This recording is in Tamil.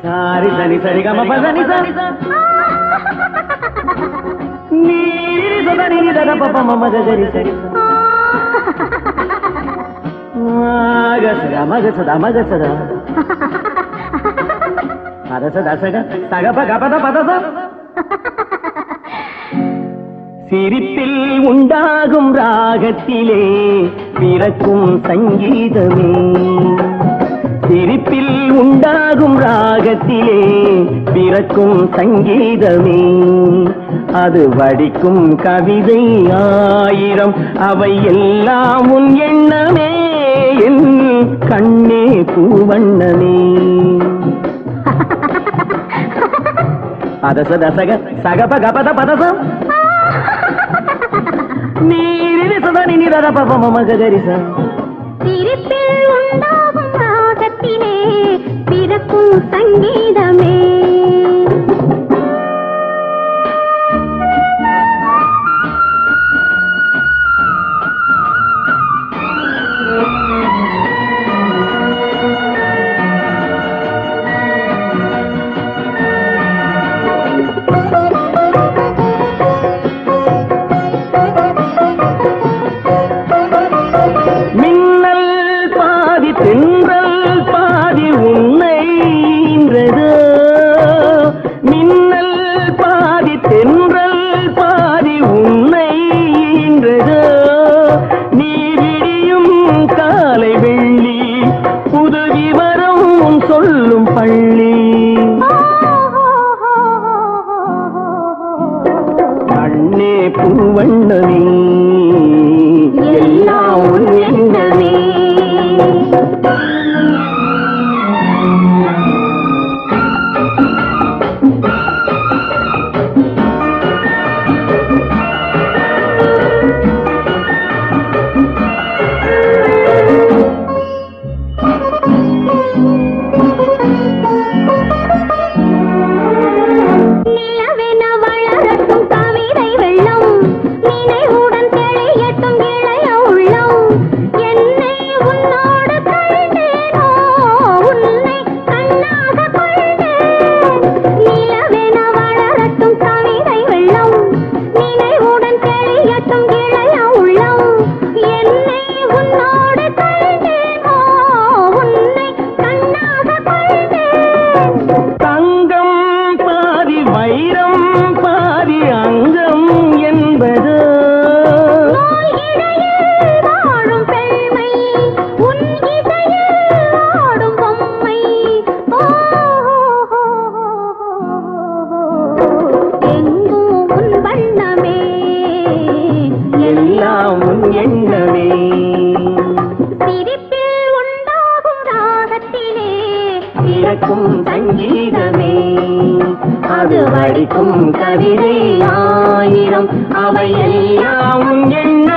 సారి సని సరి గమ పదని సని నీరి సదని దద పప మమ గరి సరి మగ సదా మగ సదా పద సదా సగ సగ పగ పద పద స சிரிப்பில் உண்டாகும் ராகத்திலே பிறக்கும் சங்கீதமே சிரிப்பில் உண்டாகும் ராகத்திலே பிறக்கும் சங்கீதமே அது வடிக்கும் கவிதை ஆயிரம் அவை எல்லாம் உன் எண்ணமே என் கண்ணே பூவண்ணமே பதச தசக சகப கபத பதசம் நீரில் சதனி நிரத பபம மகரிச சிரிப்பில் உண்டாகும் ராகத்திலே பிறக்கும் சங்கீதமே தென்றல் பாதி உன்னை ஈன்றது மின்னல் பாதி தென்றல் பாதி உன்னை ஈன்றது நீ விடியும் காலை வெள்ளி புது விவரம் சொல்லும் பள்ளி கண்ணே பூவண்ணமே எல்லாம் உன் எண்ணமே எண்ணமே சிரிப்பில் உண்டாகும் ராகத்திலே பிறக்கும் சங்கீதமே அது வடிக்கும் கவிதை ஆயிரம் அவை எல்லாம் எண்ண